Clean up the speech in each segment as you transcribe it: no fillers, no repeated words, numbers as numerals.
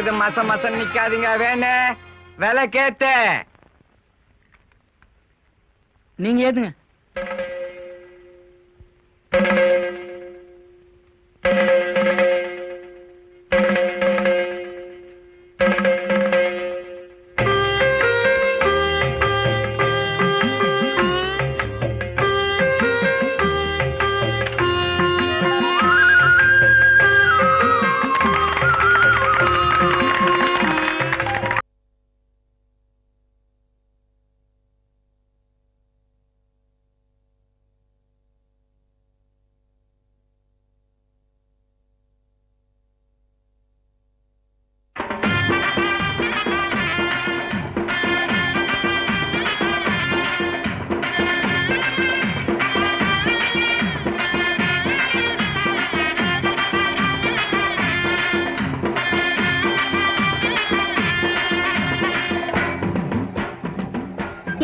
இருக்குது, மசம் நிக்காதீங்க. வேணு விலை கேத்த நீங்க ஏத்துங்க.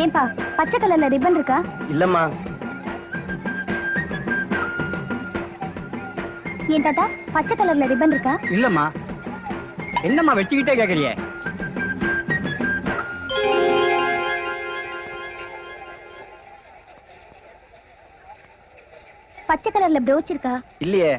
ஏன்பா பச்சை கலர்ல ரிப்பன் இருக்கா? இல்லம்மா. ஏன் தாத்தா பச்சை கலர்ல ரிப்பன் இருக்கா? இல்லம்மா. என்னம்மா வச்சுக்கிட்டே கேக்குறிய? பச்சை கலர்ல ப்ரோச் இருக்கா? இல்லையே.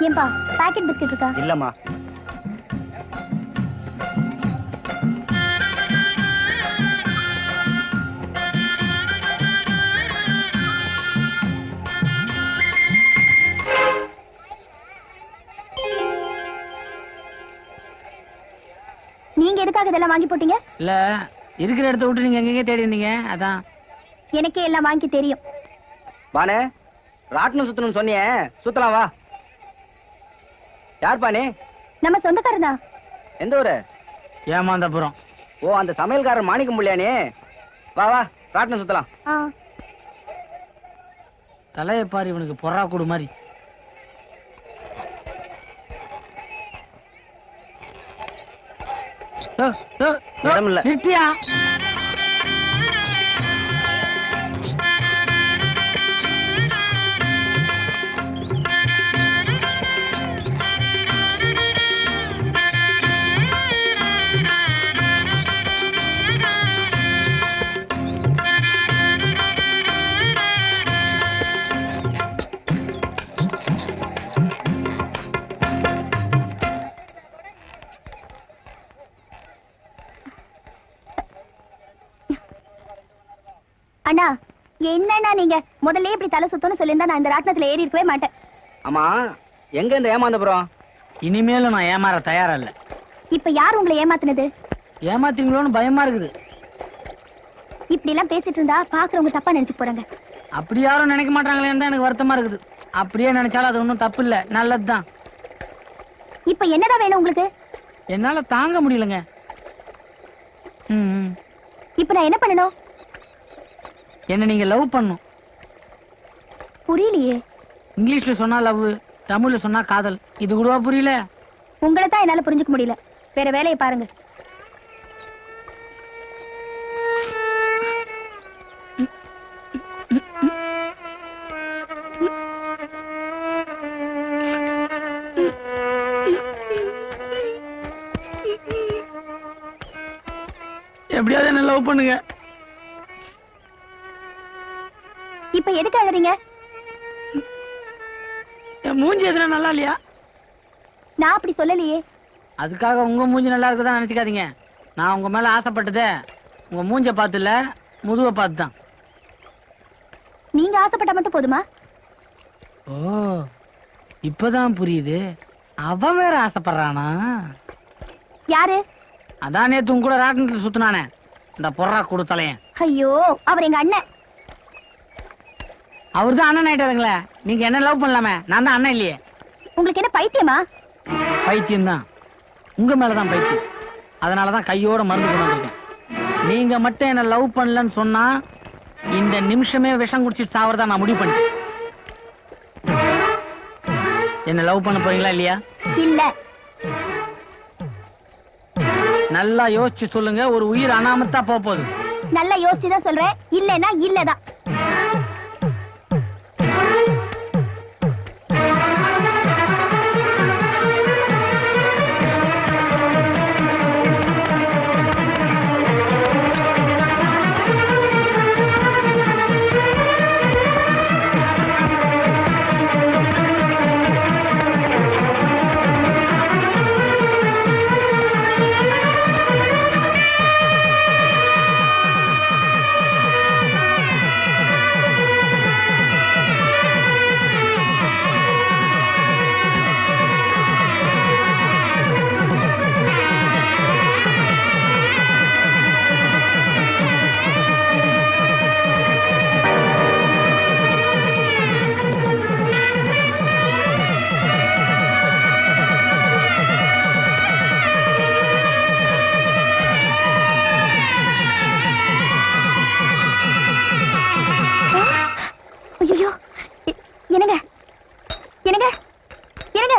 ஏன்பா பாக்கெட் பிஸ்கட் இருக்கா? இல்லம்மா. நீங்க எதுக்காக இதெல்லாம் வாங்கி போட்டீங்க? இல்ல, இருக்கிற இடத்த விட்டு நீங்க எங்கெங்க தேடி இருந்தீங்க, அதான். எனக்கே எல்லாம் வாங்கி தெரியும். பானே ராட்டினம் சுத்தணும் சொன்னியே, சுத்தலாம் வா. யார் பானே? நம்ம சொந்தக்காரர் தான். எந்த ஊரு? ஏமாந்தபுரம். ஓ, அந்த சமையல்காரர் மாணிக்கம் புள்ளியானே. வா வா, ராட்டினம் சுத்தலாம். தலையை பாரு, இவனுக்கு பொறா கூடு மாதிரி. நிறுத்தியா? அண்ணா என்னன்னா நீங்க முதல்ல இப்படி தலை சுத்தம்னு சொல்லியிருந்தா நான் இந்த ராட்டினத்துல ஏறி இருக்கவே மாட்டேன். ஆமா, எங்க இந்த ஏமாந்தபுரம்? இனிமேலும் நான் ஏமாற தயாரா இல்ல. இப்ப யார் உங்களை ஏமாத்துனது? ஏமாத்தீங்களோன்னு பயமா இருக்குது. இப்படி எல்லாம் பேசிட்டு இருந்தா பாக்குறவங்க தப்பா நினைச்சு போறாங்க. அப்படி யாரும் நினைக்க மாட்டாங்களேன்னு தான் எனக்கு வருத்தமா இருக்குது. அப்படியே நினைச்சாலும் அது ஒன்றும் தப்பு இல்ல, நல்லதுதான். இப்ப என்னதான் வேணும் உங்களுக்கு? என்னால தாங்க முடியலங்க. இப்ப நான் என்ன பண்ணணும்? என்ன நீங்க லவ் பண்ணும். புரியலையே. இங்கிலீஷ்ல சொன்னா லவ், தமிழ்ல சொன்னா காதல். இது கூடவா புரியல? உங்களை தான் என்னால புரிஞ்சுக்க முடியல. வேற வேலையை பாருங்க. எப்படியாவது என்ன லவ் பண்ணுங்க. இப்ப எதுக்கு அழறீங்க? மூஞ்சி எதுனா நல்லா இல்லையா? நான் அப்படி சொல்லலையே. அதுக்காக உங்க மூஞ்சி நல்லா இருக்குதான் நினைச்சுக்காதீங்க. நான் உங்க மேல ஆசைப்பட்டதே உங்க மூஞ்ச பார்த்து இல்ல, முதுவை பார்த்து தான். நீங்க ஆசைப்பட்டா மட்டும் போதுமா? ஓ, இப்பதான் புரியுது. அவன் வேற ஆசைப்படுறானா? யாரு? அதான் நேத்து உங்க கூட ராட்டினத்துல சுத்தினானே, இந்த பொறா கொடுத்தலையன். ஐயோ, அவர் எங்க அண்ணன். அவர் தான் அண்ணன் ஆயிட்டாருங்களே. நீங்க என்ன லவ் பண்ணலாமே, நான் தான் அண்ணன் இல்லையே. உங்களுக்கு என்ன பைத்தியமா? பைத்தியம் தான், உங்க மேலதான் பைத்தியம். அதனாலதான் கையோட மருந்து கொண்டு வந்திருக்கேன். நீங்க மட்டும் என்ன லவ் பண்ணலன்னு சொன்னா இந்த நிமிஷமே விஷம் குடிச்சிட்டு சாவறதா நான் முடிவு பண்ணிட்டேன். என்ன லவ் பண்ண போறீங்களா இல்லையா? இல்ல. நல்லா யோசிச்சு சொல்லுங்க, ஒரு உயிர் அனாமத்தா போகுது. நல்லா யோசிச்சுதான் சொல்றேன், இல்லன்னா இல்லதான். ஐயோ, என்னங்க என்னங்க என்னங்க,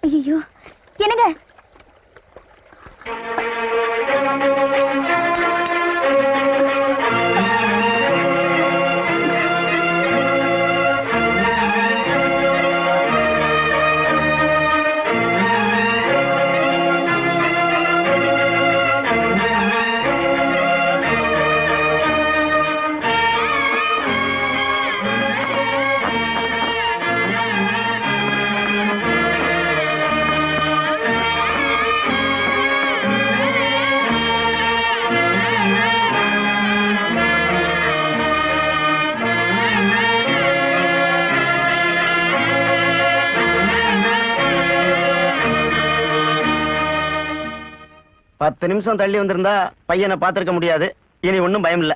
ஐயோ என்னங்க, பத்து நிமிஷம் தள்ளி வந்திருந்தா பையனை பார்த்திருக்க முடியாது. இனி ஒன்னும் பயம் இல்ல.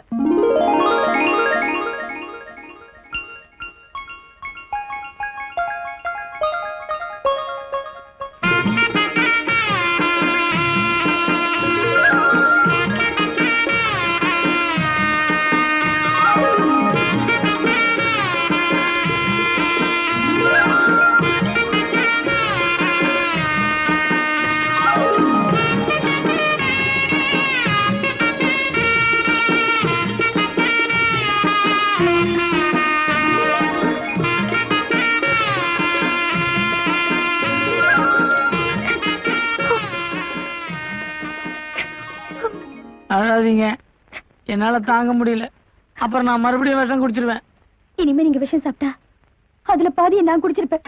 அழாதீங்க, என்னால தாங்க முடியல. அப்புறம் நான் மறுபடியும் விஷம் குடிச்சிருவேன். இனிமே நீங்க விஷம் சாப்பிட்டா அதுல பாதியை நான் குடிச்சிருப்பேன்.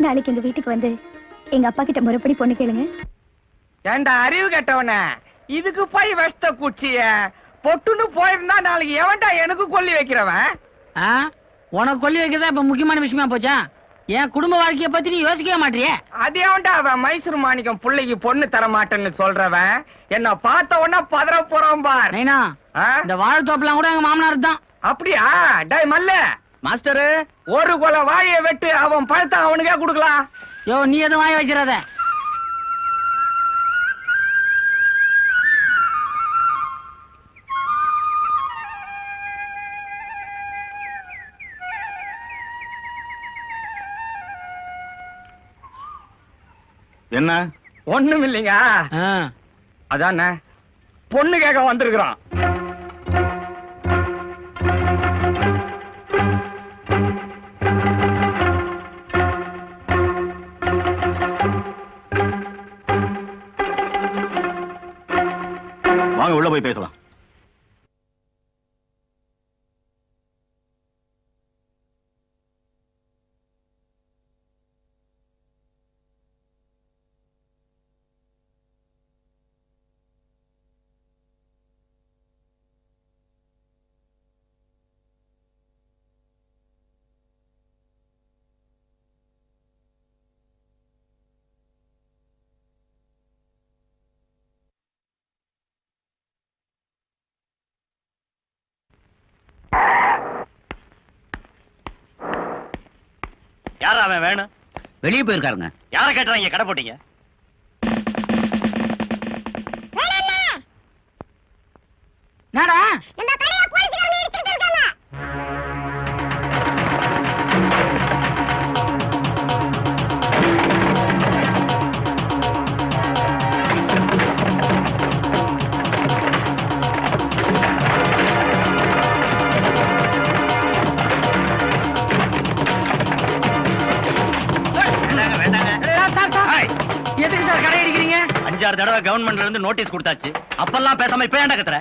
நாளைக்கு எங்க வீட்டுக்கு வந்து எங்க அப்பா கிட்ட முறைப்படி பொண்ணு கேளுங்க. ஏண்டா அறிவு கெட்டவன, இதுக்கு போய் விஷத்தை குச்சிய பொட்டுன்னு போயிருந்தா நாளைக்கு எவன்டா எனக்கு கொல்லி வைக்கிறவன்? ஆ, உனக்கு கொல்லி வைக்கிறதா இப்ப முக்கியமான விஷயமா போச்சா? என் குடும்ப வாழ்க்கைய பத்தி நீ யோசிக்கவே மாட்டியே. அது எவன்டா அவன் மைசூர் மாணிக்கம் பிள்ளைக்கு பொண்ணு தர மாட்டேன்னு சொல்றவன்? என்ன பார்த்த உடனே பதற போறான் பார். நைனா, ஆ? இந்த வாழைத்தோப்பெல்லாம் கூட எங்க மாமனார் தான். அப்படியா? டேய் மல்ல மாஸ்டரு, ஒரு கொலை வாழைய வெட்டு, அவன் பழத்தை அவனுக்கே கொடுக்கலாம். யோ, நீ எதுவும் வாய வச்சிடாத. என்ன? ஒண்ணும் இல்லைங்க. ஆ, அதானே பொண்ணு கேட்க வந்திருக்கிறான். வாங்க உள்ள போய் பேசலாம். யாரா அவன் வேணும்? வெளியே போயிருக்காருங்க. யார கேட்டுறாங்க கடை போட்டீங்க? என்னடா வேண்டாங்க வேண்டாங்க. சார் சார் ஏய், எதுக்கு சார் கடை அடிக்கிறீங்க? 5-6 தடவை கவர்மெண்ட்ல இருந்து நோட்டீஸ் கொடுத்தாச்சு. அப்பெல்லாம் பேசாம இப்ப ஏன்டா கத்துற?